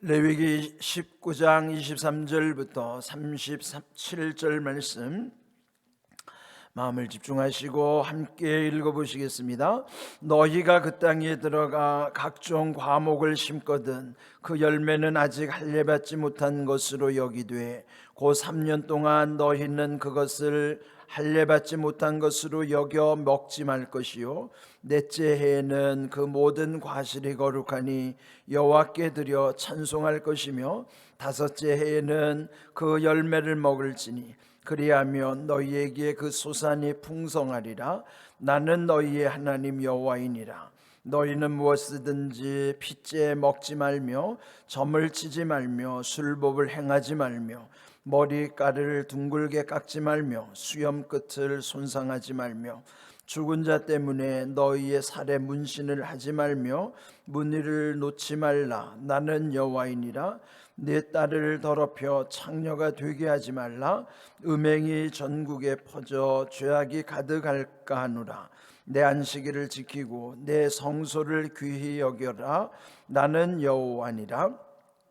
레위기 19장 23절부터 37절 말씀 마음을 집중하시고 함께 읽어보시겠습니다. 너희가 그 땅에 들어가 각종 과목을 심거든 그 열매는 아직 할례받지 못한 것으로 여기되 곧 3년 동안 너희는 그것을 할례받지 못한 것으로 여겨 먹지 말 것이요 넷째 해에는 그 모든 과실이 거룩하니 여호와께 드려 찬송할 것이며 다섯째 해에는 그 열매를 먹을지니 그리하면 너희에게 그 소산이 풍성하리라. 나는 너희의 하나님 여호와이니라. 너희는 무엇이든지 핏째 먹지 말며 점을 치지 말며 술법을 행하지 말며 머리카락을 둥글게 깎지 말며 수염 끝을 손상하지 말며 죽은 자 때문에 너희의 살에 문신을 하지 말며 문의를 놓지 말라. 나는 여호와이니라. 내 딸을 더럽혀 창녀가 되게 하지 말라. 음행이 전국에 퍼져 죄악이 가득할까 하노라. 내 안식일을 지키고 내 성소를 귀히 여겨라. 나는 여호와니라.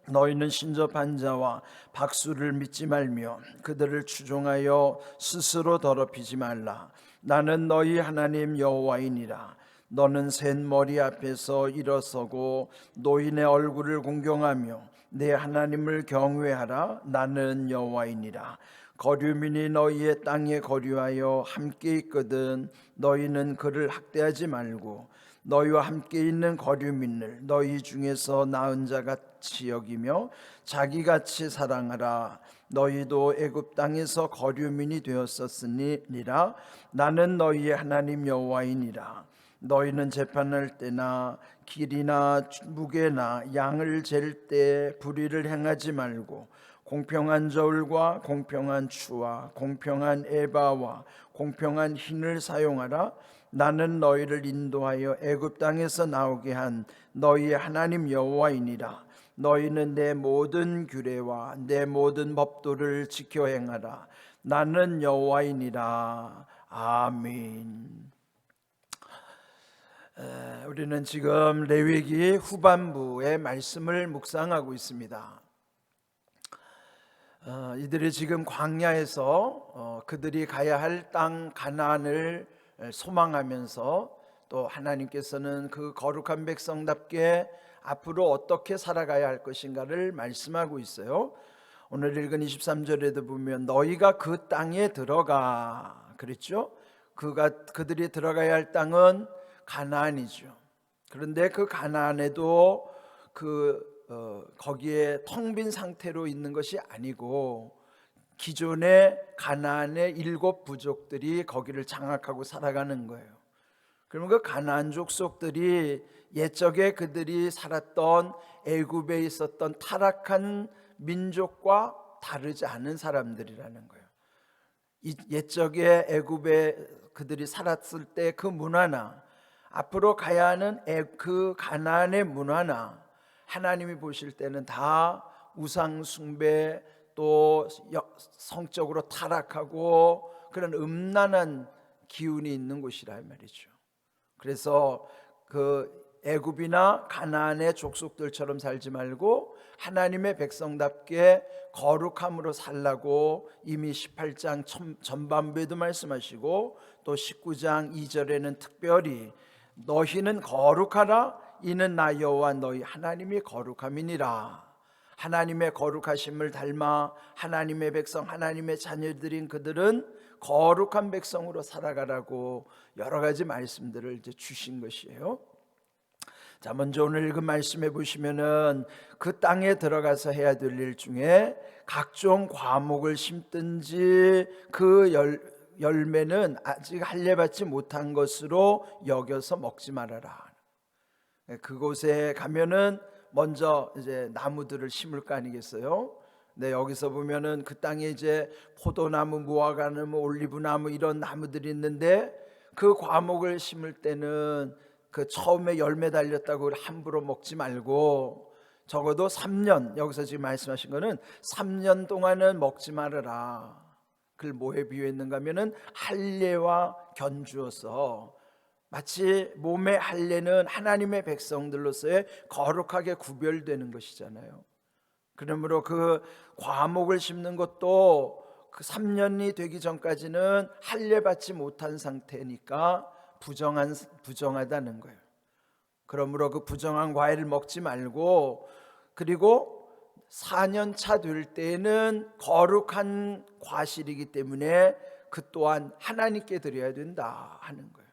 너희는 신접한 자와 박수를 믿지 말며 그들을 추종하여 스스로 더럽히지 말라. 나는 너희 하나님 여호와이니라. 너는 센 머리 앞에서 일어서고 노인의 얼굴을 공경하며 내 하나님을 경외하라. 나는 여호와이니라. 거류민이 너희의 땅에 거류하여 함께 있거든 너희는 그를 학대하지 말고 너희와 함께 있는 거류민을 너희 중에서 나은 자 같이 여기며 자기같이 사랑하라. 너희도 애굽 땅에서 거류민이 되었었으니라. 나는 너희의 하나님 여호와이니라. 너희는 재판할 때나 길이나 무게나 양을 잴 때 불의를 행하지 말고 공평한 저울과 공평한 추와 공평한 에바와 공평한 흰을 사용하라. 나는 너희를 인도하여 애굽 땅에서 나오게 한 너희의 하나님 여호와이니라. 너희는 내 모든 규례와 내 모든 법도를 지켜 행하라. 나는 여호와이니라. 아멘. 우리는 지금 레위기 후반부의 말씀을 묵상하고 있습니다. 이들이 지금 광야에서 그들이 가야 할 땅 가나안을 소망하면서 또 하나님께서는 그 거룩한 백성답게 앞으로 어떻게 살아가야 할 것인가를 말씀하고 있어요. 오늘 읽은 23절에도 보면 너희가 그 땅에 들어가 그랬죠. 그들이 들어가야 할 땅은 가나안이죠. 그런데 그 가나안에도 거기에 텅 빈 상태로 있는 것이 아니고 기존의 가나안의 7 부족들이 거기를 장악하고 살아가는 거예요. 그러면 그 가나안 족속들이 옛적에 그들이 살았던 애굽에 있었던 타락한 민족과 다르지 않은 사람들이라는 거예요. 옛적에 애굽에 그들이 살았을 때 그 문화나 앞으로 가야 하는 그 가나안의 문화나 하나님이 보실 때는 다 우상 숭배 또 성적으로 타락하고 그런 음란한 기운이 있는 곳이라 말이죠. 그래서 그 애굽이나 가나안의 족속들처럼 살지 말고 하나님의 백성답게 거룩함으로 살라고 이미 18장 전반부에도 말씀하시고 또 19장 2절에는 특별히 너희는 거룩하라. 이는 나 여호와 너희 하나님이 거룩함이니라. 하나님의 거룩하심을 닮아 하나님의 백성 하나님의 자녀들인 그들은 거룩한 백성으로 살아가라고 여러 가지 말씀들을 이제 주신 것이에요. 자, 먼저 오늘 읽은 말씀해 보시면은 그 땅에 들어가서 해야 될 일 중에 각종 과목을 심든지 그 열매는 아직 할례받지 못한 것으로 여겨서 먹지 말아라. 그곳에 가면은 먼저 이제 나무들을 심을 거 아니겠어요? 네, 여기서 보면은 그 땅에 이제 포도나무, 무화과나무, 올리브나무 이런 나무들이 있는데 그 과목을 심을 때는 그 처음에 열매 달렸다고 함부로 먹지 말고 적어도 3년, 여기서 지금 말씀하신 거는 3년 동안은 먹지 말아라. 그걸 뭐에 비유했는가 하면은 할례와 견주어서 마치 몸의 할례는 하나님의 백성들로서의 거룩하게 구별되는 것이잖아요. 그러므로 그 과목을 심는 것도 그 3년이 되기 전까지는 할례받지 못한 상태니까 부정하다는 거예요. 그러므로 그 부정한 과일을 먹지 말고, 그리고 4년 차 될 때에는 거룩한 과실이기 때문에 그 또한 하나님께 드려야 된다 하는 거예요.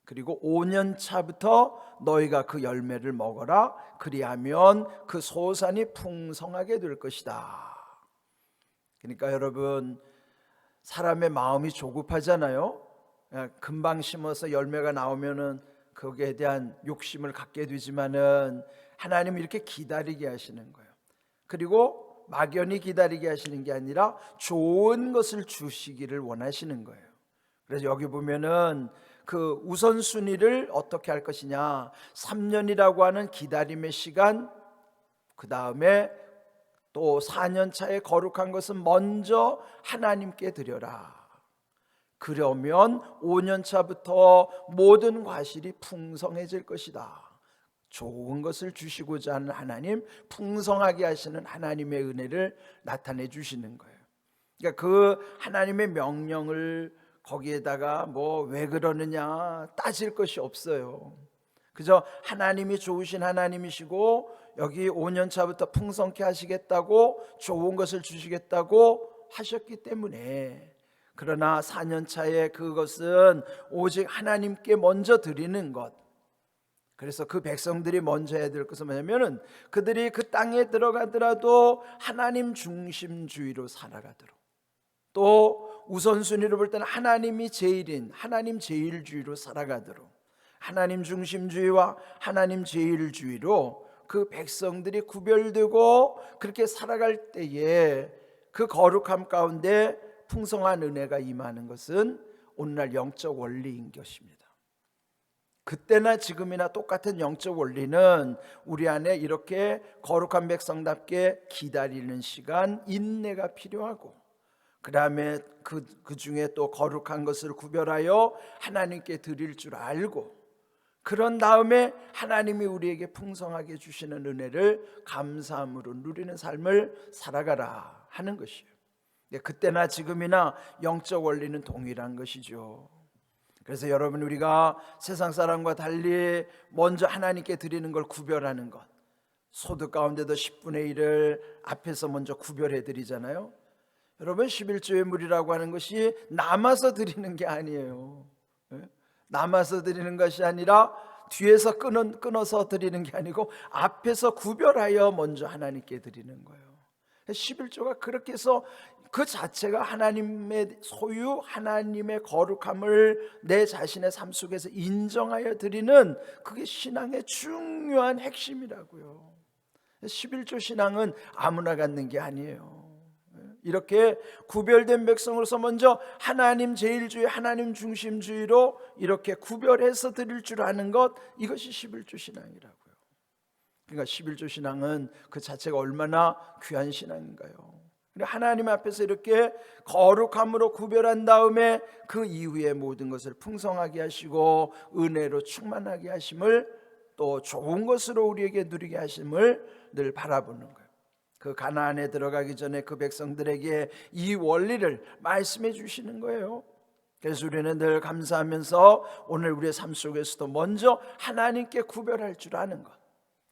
그리고 5년 차부터 너희가 그 열매를 먹어라. 그리하면 그 소산이 풍성하게 될 것이다. 그러니까 여러분, 사람의 마음이 조급하잖아요. 금방 심어서 열매가 나오면은 거기에 대한 욕심을 갖게 되지만은 하나님은 이렇게 기다리게 하시는 거예요. 그리고 막연히 기다리게 하시는 게 아니라 좋은 것을 주시기를 원하시는 거예요. 그래서 여기 보면은 그 우선순위를 어떻게 할 것이냐, 3년이라고 하는 기다림의 시간, 그 다음에 또 4년 차에 거룩한 것은 먼저 하나님께 드려라. 그러면 5년 차부터 모든 과실이 풍성해질 것이다. 좋은 것을 주시고자 하는 하나님, 풍성하게 하시는 하나님의 은혜를 나타내 주시는 거예요. 그러니까 그 하나님의 명령을 거기에다가 뭐 왜 그러느냐 따질 것이 없어요. 그저 하나님이 좋으신 하나님이시고 여기 5년 차부터 풍성케 하시겠다고, 좋은 것을 주시겠다고 하셨기 때문에. 그러나 4년 차에 그것은 오직 하나님께 먼저 드리는 것. 그래서 그 백성들이 먼저 해야 될 것은 뭐냐면은 그들이 그 땅에 들어가더라도 하나님 중심주의로 살아가도록, 또 우선순위로 볼 때는 하나님이 제일인 하나님 제일주의로 살아가도록, 하나님 중심주의와 하나님 제일주의로 그 백성들이 구별되고 그렇게 살아갈 때에 그 거룩함 가운데 풍성한 은혜가 임하는 것은 오늘날 영적 원리인 것입니다. 그때나 지금이나 똑같은 영적 원리는 우리 안에 이렇게 거룩한 백성답게 기다리는 시간, 인내가 필요하고, 그 다음에 그 중에 또 거룩한 것을 구별하여 하나님께 드릴 줄 알고, 그런 다음에 하나님이 우리에게 풍성하게 주시는 은혜를 감사함으로 누리는 삶을 살아가라 하는 것이에요. 그때나 지금이나 영적 원리는 동일한 것이죠. 그래서 여러분, 우리가 세상 사람과 달리 먼저 하나님께 드리는 걸 구별하는 것, 소득 가운데도 10분의 1을 앞에서 먼저 구별해 드리잖아요. 여러분, 11조의 물이라고 하는 것이 남아서 드리는 게 아니에요. 남아서 드리는 것이 아니라 뒤에서 끊어서 드리는 게 아니고 앞에서 구별하여 먼저 하나님께 드리는 거예요. 11조가 그렇게 해서 그 자체가 하나님의 소유, 하나님의 거룩함을 내 자신의 삶 속에서 인정하여 드리는, 그게 신앙의 중요한 핵심이라고요. 11조 신앙은 아무나 갖는 게 아니에요. 이렇게 구별된 백성으로서 먼저 하나님 제일주의, 하나님 중심주의로 이렇게 구별해서 드릴 줄 아는 것, 이것이 11조 신앙이라고요. 그러니까 11조 신앙은 그 자체가 얼마나 귀한 신앙인가요? 하나님 앞에서 이렇게 거룩함으로 구별한 다음에 그 이후에 모든 것을 풍성하게 하시고 은혜로 충만하게 하심을, 또 좋은 것으로 우리에게 누리게 하심을 늘 바라보는 거예요. 그 가나안에 들어가기 전에 그 백성들에게 이 원리를 말씀해 주시는 거예요. 그래서 우리는 늘 감사하면서 오늘 우리의 삶 속에서도 먼저 하나님께 구별할 줄 아는 것,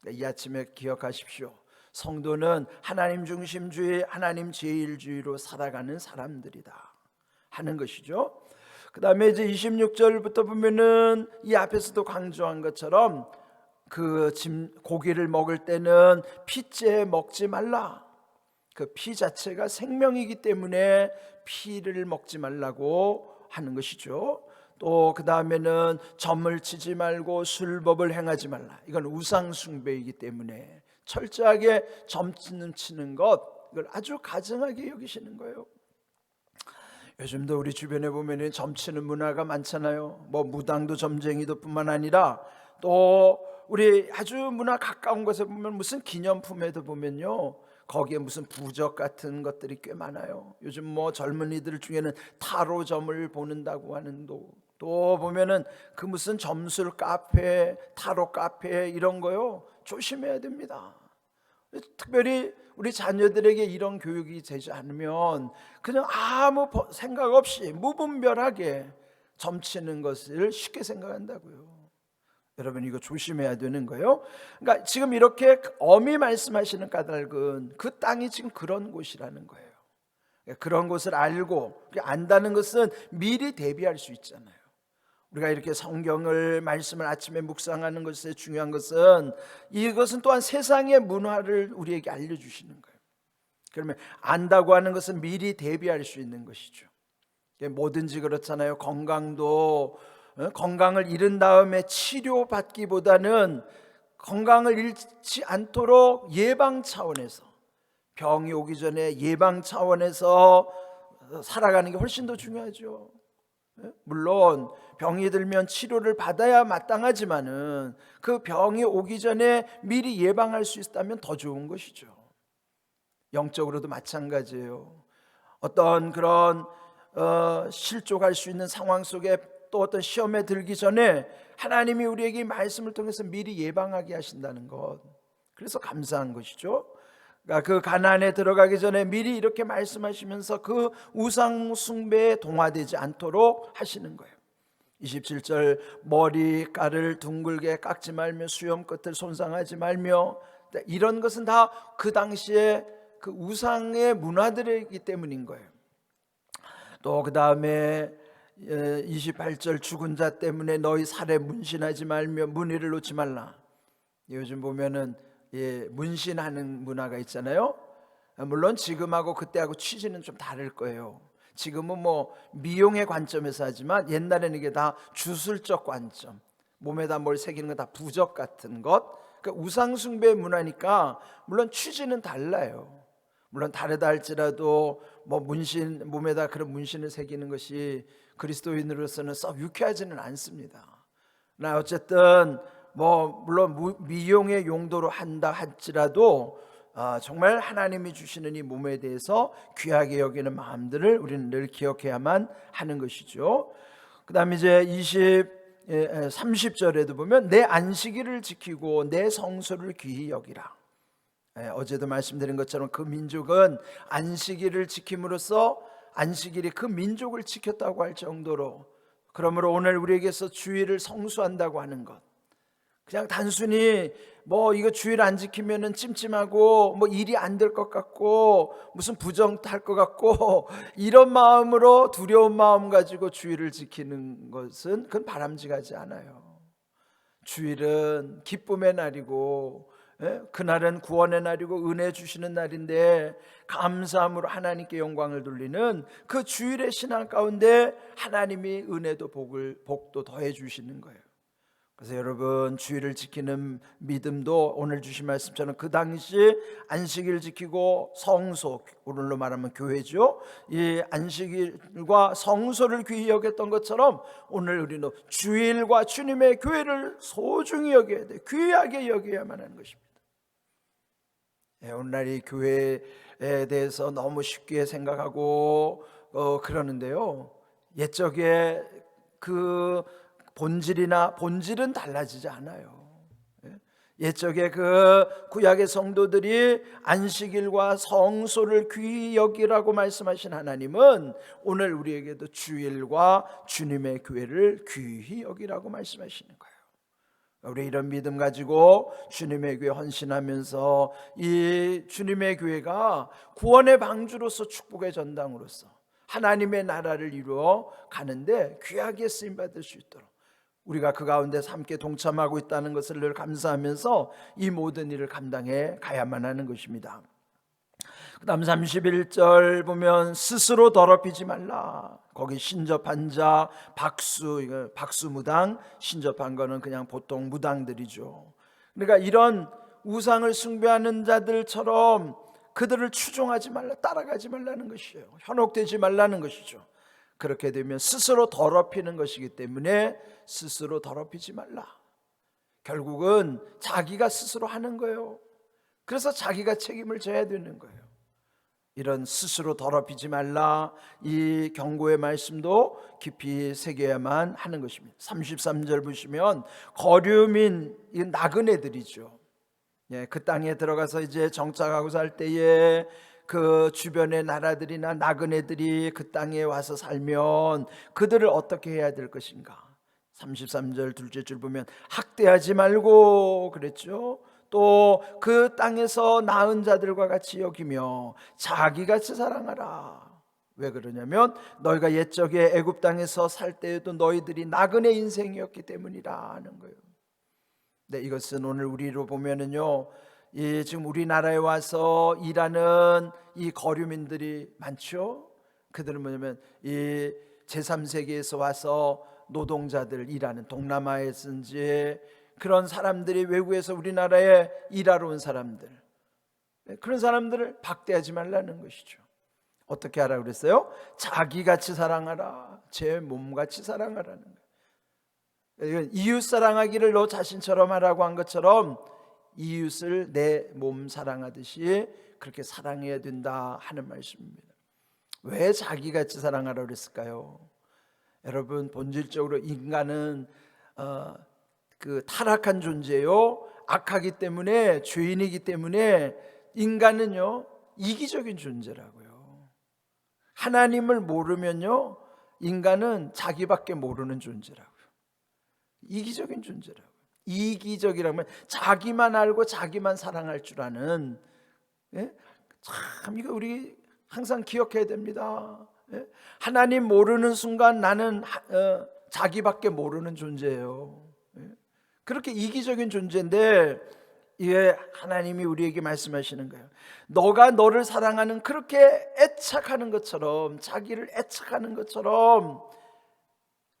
이 아침에 기억하십시오. 성도는 하나님 중심주의, 하나님 제일주의로 살아가는 사람들이다 하는 것이죠. 그 다음에 이제 26절부터 보면은 이 앞에서도 강조한 것처럼 그 고기를 먹을 때는 피째 먹지 말라. 그 피 자체가 생명이기 때문에 피를 먹지 말라고 하는 것이죠. 또 그 다음에는 점을 치지 말고 술법을 행하지 말라. 이건 우상 숭배이기 때문에 철저하게 점 치는 것, 이걸 아주 가증하게 여기시는 거예요. 요즘도 우리 주변에 보면 점 치는 문화가 많잖아요. 뭐 무당도 점쟁이도 뿐만 아니라 또 우리 아주 문화 가까운 곳에 보면 무슨 기념품에도 보면요, 거기에 무슨 부적 같은 것들이 꽤 많아요. 요즘 뭐 젊은이들 중에는 타로점을 보는다고 하는, 또 보면은 그 무슨 점술 카페, 타로 카페 이런 거요, 조심해야 됩니다. 특별히 우리 자녀들에게 이런 교육이 되지 않으면 그냥 아무 생각 없이 무분별하게 점치는 것을 쉽게 생각한다고요. 여러분 이거 조심해야 되는 거예요. 그러니까 지금 이렇게 엄히 말씀하시는 까닭은 그 땅이 지금 그런 곳이라는 거예요. 그런 것을 알고 안다는 것은 미리 대비할 수 있잖아요. 우리가 이렇게 성경을 말씀을 아침에 묵상하는 것에 중요한 것은 이것은 또한 세상의 문화를 우리에게 알려주시는 거예요. 그러면 안다고 하는 것은 미리 대비할 수 있는 것이죠. 뭐든지 그렇잖아요. 건강을 잃은 다음에 치료받기보다는 건강을 잃지 않도록 예방 차원에서, 병이 오기 전에 예방 차원에서 살아가는 게 훨씬 더 중요하죠. 물론 병이 들면 치료를 받아야 마땅하지만은 그 병이 오기 전에 미리 예방할 수 있다면 더 좋은 것이죠. 영적으로도 마찬가지예요. 어떤 그런 실족할 수 있는 상황 속에 또 어떤 시험에 들기 전에 하나님이 우리에게 말씀을 통해서 미리 예방하게 하신다는 것, 그래서 감사한 것이죠. 그러니까 그 가나안에 들어가기 전에 미리 이렇게 말씀하시면서 그 우상 숭배에 동화되지 않도록 하시는 거예요. 27절 머리깔을 둥글게 깎지 말며 수염 끝을 손상하지 말며, 이런 것은 다 그 당시에 그 우상의 문화들이기 때문인 거예요. 또 그 다음에 28절 죽은 자 때문에 너희 살에 문신하지 말며 문의를 놓지 말라. 요즘 보면은 문신하는 문화가 있잖아요. 물론 지금하고 그때하고 취지는 좀 다를 거예요. 지금은 뭐 미용의 관점에서 하지만 옛날에는 이게 다 주술적 관점, 몸에다 뭘 새기는 건 다 부적 같은 것, 그러니까 우상숭배 문화니까 물론 취지는 달라요. 물론 다르다 할지라도 뭐 문신, 몸에다 그런 문신을 새기는 것이 그리스도인으로서는 썩 유쾌하지는 않습니다. 나 어쨌든 뭐 물론 미용의 용도로 한다 할지라도 정말 하나님이 주시는 이 몸에 대해서 귀하게 여기는 마음들을 우리는 늘 기억해야만 하는 것이죠. 그 다음에 이제 30절에도 보면 내 안식일을 지키고 내 성소를 귀히 여기라. 어제도 말씀드린 것처럼 그 민족은 안식일을 지킴으로써 안식일이 그 민족을 지켰다고 할 정도로, 그러므로 오늘 우리에게서 주일을 성수한다고 하는 것, 그냥 단순히 뭐 이거 주일 안 지키면은 찜찜하고 뭐 일이 안 될 것 같고 무슨 부정 탈 것 같고 이런 마음으로 두려운 마음 가지고 주일을 지키는 것은 그건 바람직하지 않아요. 주일은 기쁨의 날이고 그날은 구원의 날이고 은혜 주시는 날인데 감사함으로 하나님께 영광을 돌리는 그 주일의 신앙 가운데 하나님이 은혜도 복도 더해 주시는 거예요. 그래서 여러분 주일을 지키는 믿음도 오늘 주신 말씀처럼 그 당시 안식일 지키고 성소, 오늘로 말하면 교회죠, 이 안식일과 성소를 귀히 여겼던 것처럼 오늘 우리는 주일과 주님의 교회를 소중히 여겨야 돼, 귀하게 여겨야만 하는 것입니다. 오늘날 이 교회에 대해서 너무 쉽게 생각하고 그러는데요, 옛적에 그 본질은 달라지지 않아요. 옛적에 그 구약의 성도들이 안식일과 성소를 귀히 여기라고 말씀하신 하나님은 오늘 우리에게도 주일과 주님의 교회를 귀히 여기라고 말씀하시는 거예요. 우리 이런 믿음 가지고 주님의 교회 헌신하면서 이 주님의 교회가 구원의 방주로서 축복의 전당으로서 하나님의 나라를 이루어 가는데 귀하게 쓰임받을 수 있도록 우리가 그 가운데서 함께 동참하고 있다는 것을 늘 감사하면서 이 모든 일을 감당해 가야만 하는 것입니다. 그 다음 31절 보면 스스로 더럽히지 말라. 거기 신접한 자, 박수무당, 신접한 거는 그냥 보통 무당들이죠. 그러니까 이런 우상을 숭배하는 자들처럼 그들을 추종하지 말라, 따라가지 말라는 것이에요. 현혹되지 말라는 것이죠. 그렇게 되면 스스로 더럽히는 것이기 때문에 스스로 더럽히지 말라. 결국은 자기가 스스로 하는 거예요. 그래서 자기가 책임을 져야 되는 거예요. 이런 스스로 더럽히지 말라, 이 경고의 말씀도 깊이 새겨야만 하는 것입니다. 33절 보시면 거류민, 이 나그네들이죠. 예, 그 땅에 들어가서 이제 정착하고 살 때에 그 주변의 나라들이나 나그네들이 그 땅에 와서 살면 그들을 어떻게 해야 될 것인가? 33절 둘째 줄 보면 학대하지 말고 그랬죠. 또 그 땅에서 낳은 자들과 같이 여기며 자기같이 사랑하라. 왜 그러냐면 너희가 옛적에 애굽 땅에서 살 때에도 너희들이 나그네 인생이었기 때문이라 하는 거예요. 네, 이것은 오늘 우리로 보면은요, 지금 우리나라에 와서 일하는 이 거류민들이 많죠. 그들은 뭐냐면 이 제3세계에서 와서 노동자들 일하는 동남아에서인지 그런 사람들이 외국에서 우리나라에 일하러 온 사람들, 그런 사람들을 박대하지 말라는 것이죠. 어떻게 하라 그랬어요? 자기같이 사랑하라. 제 몸같이 사랑하라는 거예요. 이웃 사랑하기를 너 자신처럼 하라고 한 것처럼 이웃을 내 몸 사랑하듯이 그렇게 사랑해야 된다 하는 말씀입니다. 왜 자기같이 사랑하라 그랬을까요? 여러분, 본질적으로 인간은 그 타락한 존재요, 악하기 때문에, 죄인이기 때문에 인간은요 이기적인 존재라고요. 하나님을 모르면요 인간은 자기밖에 모르는 존재라고요. 이기적인 존재라고요. 이기적이라면 자기만 알고 자기만 사랑할 줄 아는, 예? 참 이거 우리 항상 기억해야 됩니다. 예? 하나님 모르는 순간 나는 자기밖에 모르는 존재예요. 예? 그렇게 이기적인 존재인데 이게 하나님이 우리에게 말씀하시는 거예요. 너가 너를 사랑하는, 그렇게 애착하는 것처럼, 자기를 애착하는 것처럼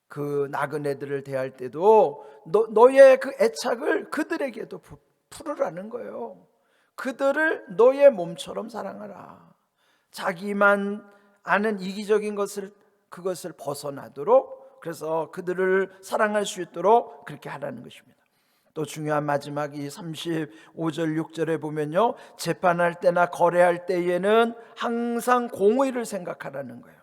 그 나그네들을 대할 때도 너의 그 애착을 그들에게도 풀으라는 거예요. 그들을 너의 몸처럼 사랑하라. 자기만 아는 이기적인 그것을 벗어나도록, 그래서 그들을 사랑할 수 있도록 그렇게 하라는 것입니다. 또 중요한 마지막 이 35절 6절에 보면요, 재판할 때나 거래할 때에는 항상 공의를 생각하라는 거예요.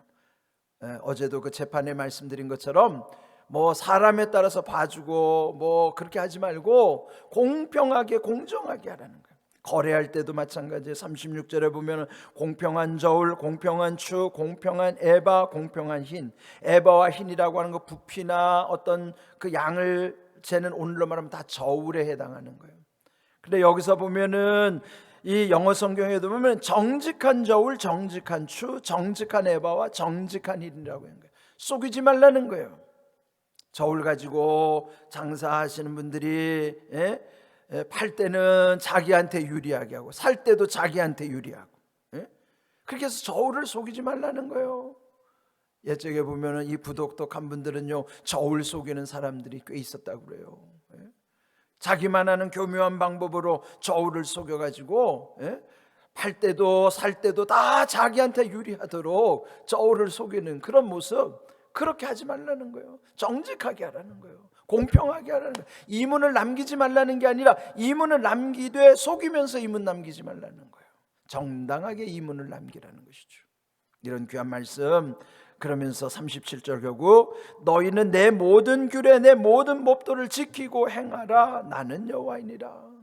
어제도 그 재판에 말씀드린 것처럼 뭐 사람에 따라서 봐주고 뭐 그렇게 하지 말고 공평하게 공정하게 하라는 거예요. 거래할 때도 마찬가지예요. 36절에 보면 공평한 저울, 공평한 추, 공평한 에바, 공평한 흰. 에바와 흰이라고 하는 거 부피나 어떤 그 양을 재는, 오늘로 말하면 다 저울에 해당하는 거예요. 근데 여기서 보면은 이 영어 성경에도 보면 정직한 저울, 정직한 추, 정직한 에바와 정직한 흰이라고 하는 거예요. 속이지 말라는 거예요. 저울 가지고 장사하시는 분들이 팔 때는 자기한테 유리하게 하고 살 때도 자기한테 유리하고, 그렇게 해서 저울을 속이지 말라는 거예요. 옛적에 보면은 이 부독한 분들은요 저울 속이는 사람들이 꽤 있었다고 그래요. 자기만 하는 교묘한 방법으로 저울을 속여가지고 팔 때도 살 때도 다 자기한테 유리하도록 저울을 속이는 그런 모습, 그렇게 하지 말라는 거예요. 정직하게 하라는 거예요. 공평하게 하라는 거예요. 이문을 남기지 말라는 게 아니라 이문을 남기되 속이면서 이문 남기지 말라는 거예요. 정당하게 이문을 남기라는 것이죠. 이런 귀한 말씀, 그러면서 37절 결국 너희는 내 모든 규례 내 모든 법도를 지키고 행하라. 나는 여호와이니라.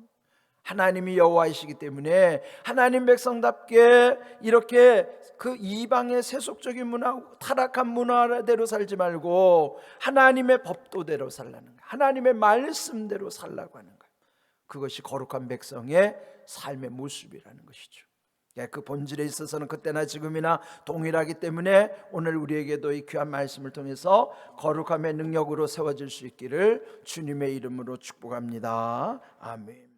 하나님이 여호와이시기 때문에 하나님 백성답게 이렇게 그 이방의 세속적인 문화, 타락한 문화대로 살지 말고 하나님의 법도대로 살라는 거예요. 하나님의 말씀대로 살라고 하는 거예요. 그것이 거룩한 백성의 삶의 모습이라는 것이죠. 그 본질에 있어서는 그때나 지금이나 동일하기 때문에 오늘 우리에게도 이 귀한 말씀을 통해서 거룩함의 능력으로 세워질 수 있기를 주님의 이름으로 축복합니다. 아멘.